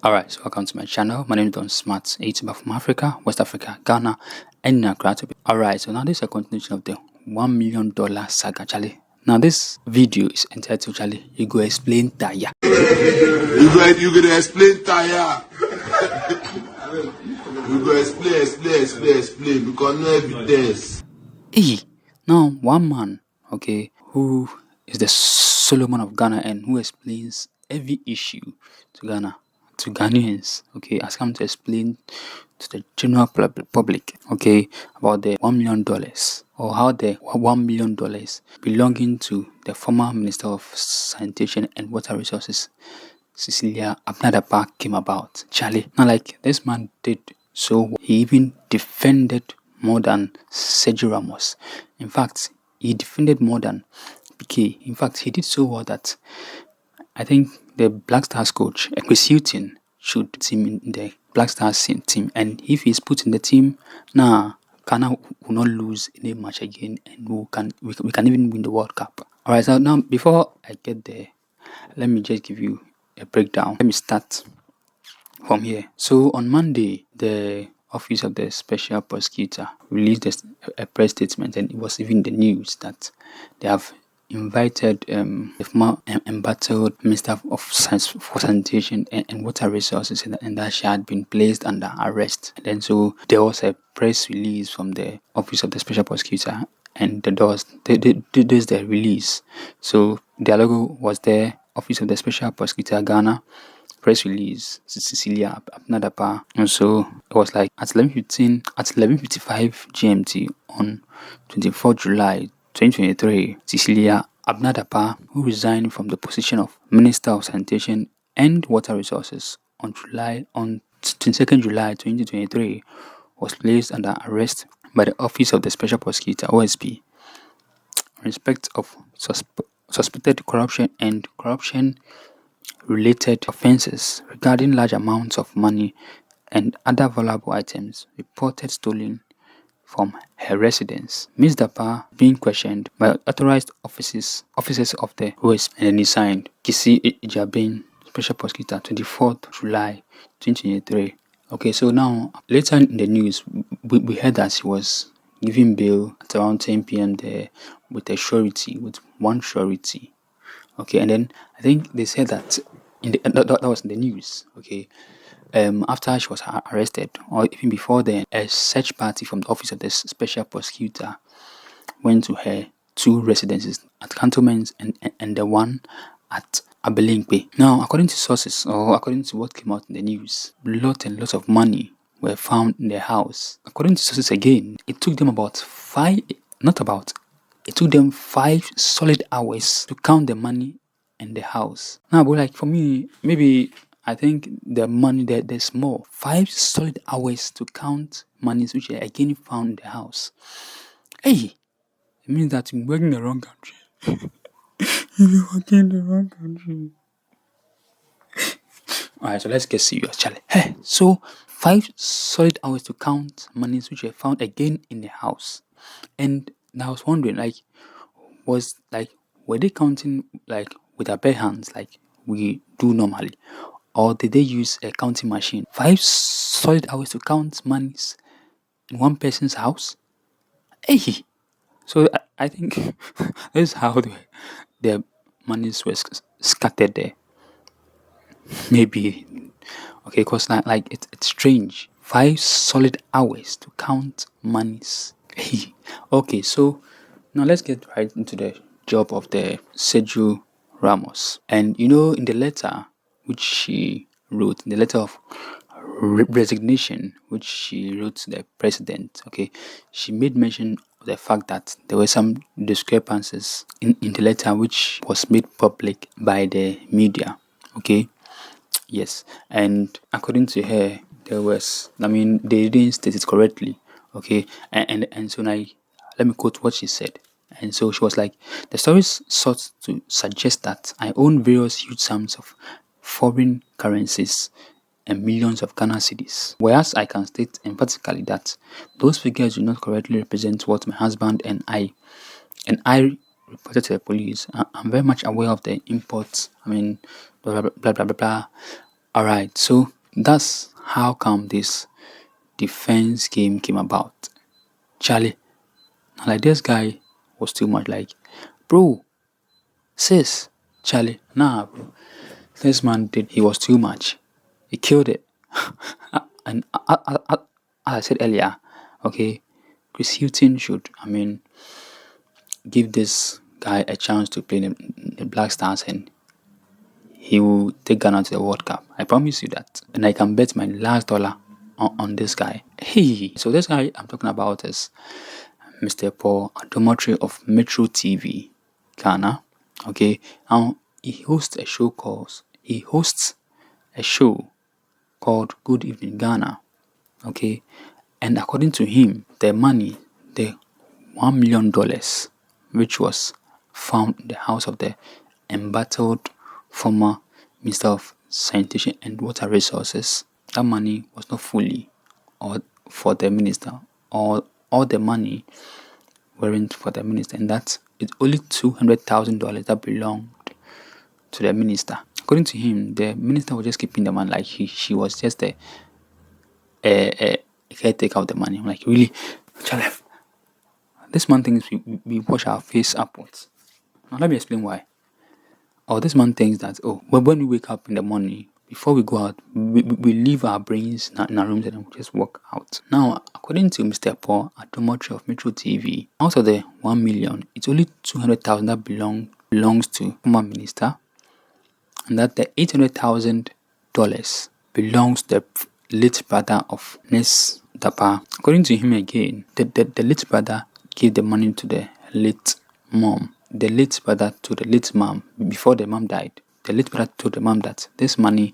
Alright, so welcome to my channel. My name is Don Smart, a YouTuber from Africa, West Africa, Ghana, and Accra. Alright, so now this is a continuation of the $1 million saga, Charlie. Now this video is entitled, Charlie, you go explain Taya. You gonna explain Taya. You go explain because no evidence. Hey, now one man, okay, who is the Solomon of Ghanaians, who explains every issue to Ghanaians, okay, has come to explain to the general public, okay, about the $1 million or how the $1 million belonging to the former Minister of Sanitation and Water Resources, Cecilia Abnadapa, came about. Charlie, now like this man did so well. He even defended more than Sergio Ramos. In fact, he defended more than Pique. In fact, he did so well that I think the Black Stars coach, Hughton, should put him in the Black Stars team. And if he's put in the team, Ghana will not lose any match again, and we can even win the World Cup. Alright, so now before I get there, let me just give you a breakdown. Let me start from here. So on Monday, the Office of the Special Prosecutor released a press statement, and it was even the news that they have invited the former embattled Minister of Sanitation and Water Resources, and that she had been placed under arrest. And then so there was a press release from the Office of the Special Prosecutor, and there's the release. So the logo was there, Office of the Special Prosecutor Ghana, press release, Cecilia Abnadapa. And so it was like at 11:55 GMT on 24 July 2023, Cecilia Abnadapa, who resigned from the position of Minister of Sanitation and Water Resources on 22nd July 2023, was placed under arrest by the Office of the Special Prosecutor (OSP) in respect of suspected corruption and corruption-related offences regarding large amounts of money and other valuable items reported stolen from her residence. Ms. Dapa being questioned by authorized officers of the OSP, and then he signed Kisi Ijabin, Special Prosecutor, 24th July 2023. Okay, so now later in the news, we heard that she was given bail at around 10 p.m. there with one surety. Okay, and then I think they said that that was in the news. Okay, after she was arrested, or even before then, a search party from the Office of the Special Prosecutor went to her two residences at Cantonments and the one at Abelinkwe. Now, according to sources, or according to what came out in the news, lots and lots of money were found in their house. According to sources again, it took them it took them 5 solid hours to count the money in the house. Now, but like for me, maybe I think the money there's more. 5 solid hours to count monies which are again found in the house. Hey, it means that you're working in the wrong country. You're working in the wrong country. Alright, so let's get serious, Charlie. Hey, so 5 solid hours to count monies which were found again in the house. And I was wondering, were they counting like with their bare hands like we do normally? Or did they use a counting machine? 5 solid hours to count monies in one person's house? Hey! So I think this is how the monies were scattered there. Maybe. Okay, because like it's strange. 5 solid hours to count monies. Hey. Okay, so now let's get right into the job of the Sergio Ramos. And in the letter which she wrote, in the letter of resignation which she wrote to the president, okay, she made mention of the fact that there were some discrepancies in the letter which was made public by the media. Okay, yes, and according to her, they didn't state it correctly. Okay, and so now let me quote what she said. And so she was like, the stories sought to suggest that I own various huge sums of foreign currencies and millions of Ghana cedis. Whereas I can state emphatically that those figures do not correctly represent what my husband and I reported to the police. I'm very much aware of the imports. Blah, blah, blah, blah, blah, blah. Alright, so that's how come this defense game came about. Charlie, like this guy was too much. Like, bro, sis, Charlie, nah, bro. This man he was too much. He killed it. And as I said earlier, okay, Chris Hughton should, give this guy a chance to play the Black Stars, and he will take Ghana to the World Cup. I promise you that. And I can bet my last dollar on this guy. Hey, so this guy I'm talking about is Mr. Adom Otchere of Metro TV, Ghana. Okay, now he hosts a show called Good Evening Ghana. Okay, and according to him, the $1 million, which was found in the house of the embattled former Minister of Sanitation and Water Resources, that money was not fully or for the minister, or all the money weren't for the minister, and that it's only $200,000 that belonged to the minister. According to him, the minister was just keeping the money, like she was just a caretaker of the money. I'm like, really, Charlie, this man thinks we wash our face upwards. Now let me explain why. This man thinks that when we wake up in the morning, before we go out, we leave our brains in our rooms and then we just walk out. Now, according to Mr. Paul Adom Otchere of Metro TV, out of the 1 million, it's only 200,000 that belongs to former minister, and that the $800,000 belongs to the late brother of Miss Dapa. According to him again, the late brother gave the money to the late mom. The late brother to the late mom, before the mom died, the late brother told the mom that this money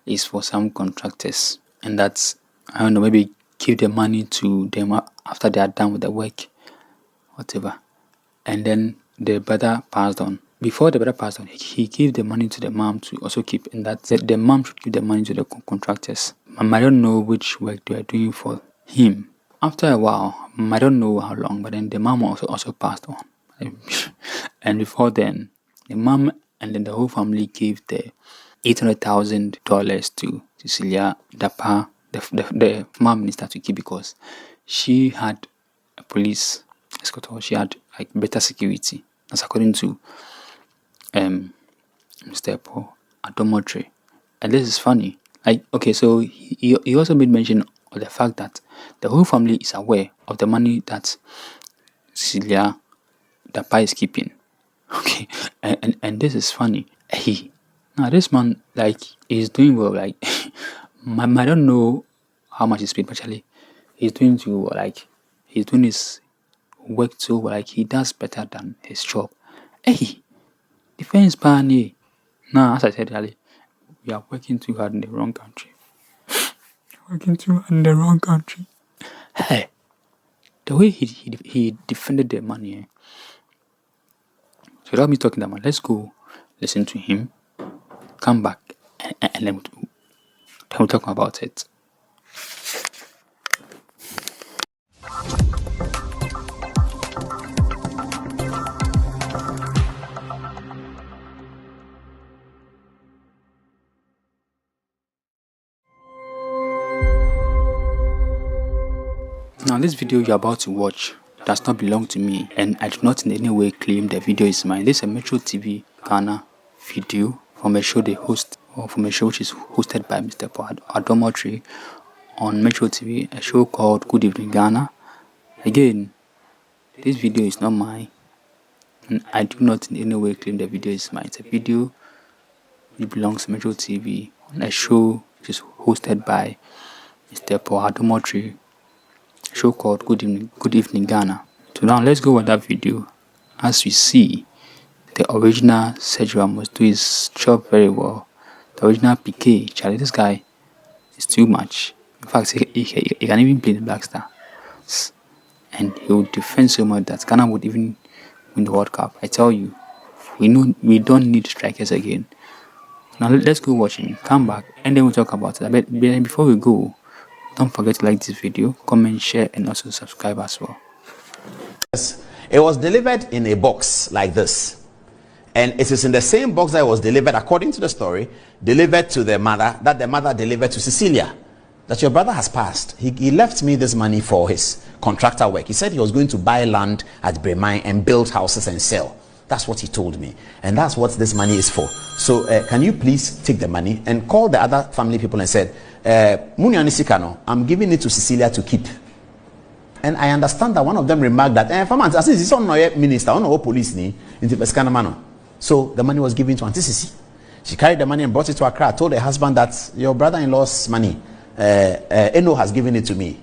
is for some contractors, and that's, I don't know, maybe give the money to them after they are done with the work, whatever. And then the brother passed on. Before the brother passed on, he gave the money to the mom to also keep, and that the mom should give the money to the contractors. I don't know which work they are doing for him. After a while, I don't know how long, but then the mom also passed on. And before then, the mom and then the whole family gave the $800,000 to Cecilia Dapa, the former minister, to keep, because she had a police escort, or she had like better security. That's according to Mr. Paul Adom Otchere. And this is funny. Like, okay, so he also made mention of the fact that the whole family is aware of the money that Cecilia Dapa is keeping. Okay, and this is funny. Now this man, like, is doing well. Like, I don't know how much he's paid, but actually, he's doing too well. Like, he's doing his work too well. Like, he does better than his job. Hey, defense pan. Now, as I said earlier, we are working too hard in the wrong country. Hey, the way he defended the money. So without me talking that much, let's go listen to him, come back, and then we'll talk about it. Now, this video you're about to watch does not belong to me, and I do not in any way claim the video is mine. This is a Metro TV Ghana video from a show they host, or from a show which is hosted by Mr. Adom Otchere on Metro TV, a show called Good Evening Ghana. Again, this video is not mine, and I do not in any way claim the video is mine. It's a video which belongs to Metro TV on a show which is hosted by Mr. Adom Otchere, show called Good Evening Ghana. So now let's go with that video as we see the original Sergio Ramos do his job very well. The original Pique, Charlie, this guy is too much. In fact, he can even play the Black Star, and he would defend so much that Ghana would even win the World Cup. I tell you, we don't need strikers again. Now let's go watch him, come back, and then we'll talk about it. But before we go, don't forget to like this video, comment, share, and also subscribe as well. It was delivered in a box like this, And it is in the same box that was delivered, according to the story, delivered to the mother, that the mother delivered to Cecilia, that your brother has passed. He left me this money for his contractor work. He said he was going to buy land at Bremai and build houses and sell. That's what he told me. And that's what this money is for. So can you please take the money and call the other family people and said, Muniani Sikano, I'm giving it to Cecilia to keep. And I understand that one of them remarked that, I said, this on no minister, on no police ni, into Pescana Mano. So the money was given to Auntie Sisi. She carried the money and brought it to Accra, told her husband that your brother-in-law's money, Eno has given it to me.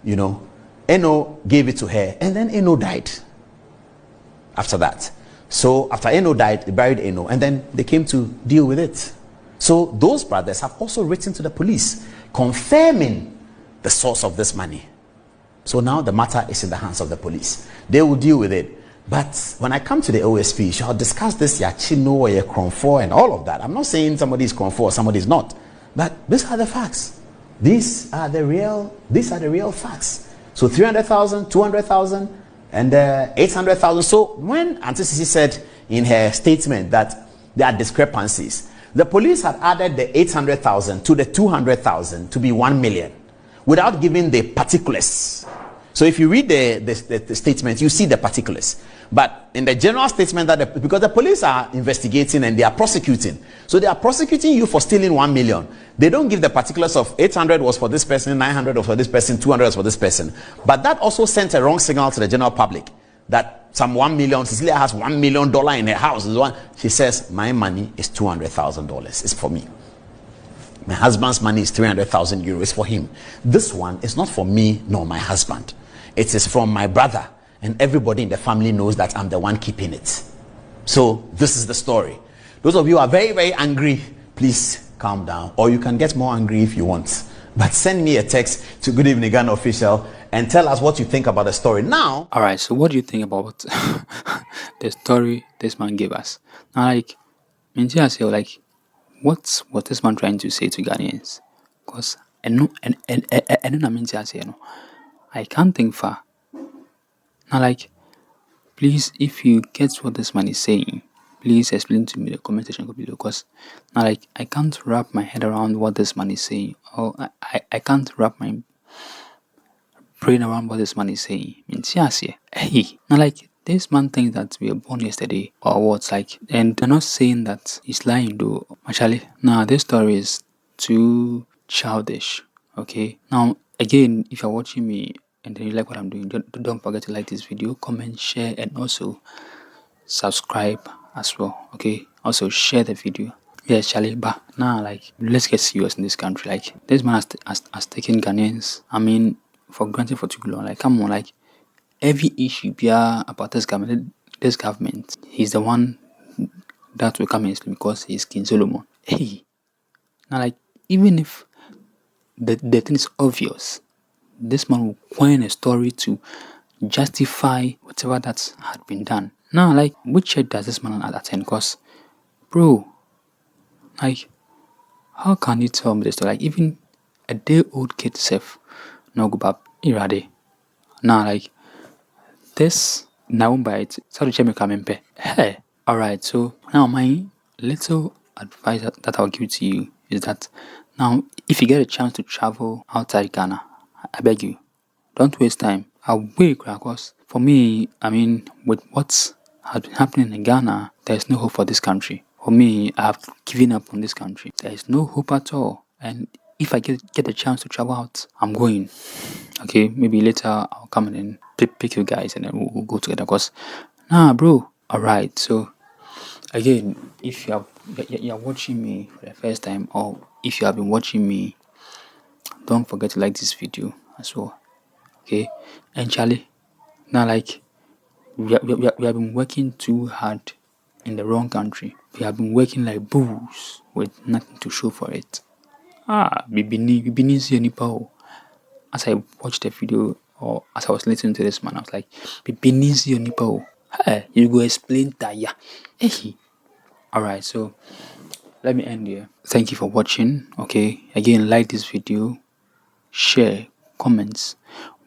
You know, Eno gave it to her, and then Eno died after that. So after Eno died, they buried Eno, and then they came to deal with it. So those brothers have also written to the police, confirming the source of this money. So now the matter is in the hands of the police. They will deal with it. But when I come to the OSP, shall discuss this Yachino or Yakronfo and all of that. I'm not saying somebody is Kronfo or somebody is not. But these are the facts. These are the real facts. So 300,000, 200,000, and 800,000. So when Auntie Sisi said in her statement that there are discrepancies, the police had added the 800,000 to the 200,000 to be 1 million without giving the particulars. So if you read the statement, you see the particulars. But in the general statement, that because the police are investigating and they are prosecuting, so they are prosecuting you for stealing 1 million. They don't give the particulars of 800 was for this person, 900 was for this person, 200 was for this person. But that also sent a wrong signal to the general public that some 1 million, Cecilia has $1 million in her house. She says, my money is $200,000. It's for me. My husband's money is 300,000 euros for him. This one is not for me nor my husband. It is from my brother. And everybody in the family knows that I'm the one keeping it. So this is the story. Those of you who are very, very angry, please calm down. Or you can get more angry if you want. But send me a text to Good Evening Ghana Official and tell us what you think about the story. Now, All right, so what do you think about the story this man gave us? Now, like, like, what was this man trying to say to Ghanaians? Because I can't think far. Now, like, please, if you get what this man is saying, please explain to me in the comment section below. Because now, like, I can't wrap my head around what this man is saying, or I can't wrap my brain around what this man is saying. Hey, now, like, this man thinks that we were born yesterday or what's like, and they're not saying that he's lying though. Actually, now this story is too childish. Okay, now again, if you're watching me and then you like what I'm doing, don't forget to like this video, comment, share, and also subscribe as well. Okay, also share the video. Yes, Charlie, but now, like, let's get serious in this country. Like, this man has taken Ghanaians, I mean, for granted for too long. Like, come on, like, every issue about this government, he's the one that will come and explain because he's King Solomon. Hey, now, like, even if the thing is obvious, this man will coin a story to justify whatever that had been done. Now, like, which church does this man attend? Because, bro, like, how can you tell me this story? Like, even a day-old kid self, no go back, irade. Now, like, this, now by it, sorry, check me coming pe. Hey, alright, so now my little advice that I'll give to you is that now, if you get a chance to travel outside Ghana, I beg you, don't waste time. I'll wait, because for me, I mean, with what's has been happening in Ghana, there's no hope for this country. For me, I have given up on this country. There is no hope at all. And if I get a chance to travel out, I'm going. Okay, maybe later I'll come and then pick you guys and then we'll go together. Because, nah, bro. Alright, so again, if you're watching me for the first time, or if you have been watching me, don't forget to like this video as well. Okay, and Charlie, now, like, we have been working too hard in the wrong country. We have been working like bulls with nothing to show for it. Bibini see any power. As I watched the video, or as I was listening to this man, I was like, Bibini see any power. Hey, you go explain Taya. Hey. Alright, so let me end here. Thank you for watching. Okay, again, like this video, share, comments.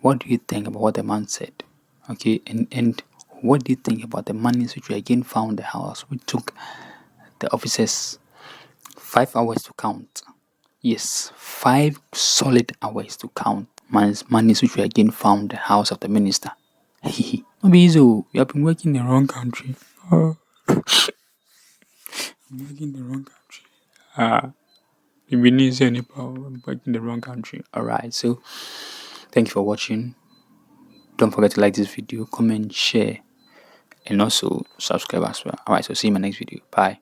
What do you think about what the man said? Okay, and What do you think about the monies which we again found the house? We took the officers 5 hours to count. Yes, 5 solid hours to count monies which we again found the house of the minister. No be easy. You have been working in the wrong country. I'm working in the wrong country. If we need any power, I'm working in the wrong country. Alright, so thank you for watching. Don't forget to like this video, comment, share, and also subscribe as well. Alright, so see you in my next video. Bye.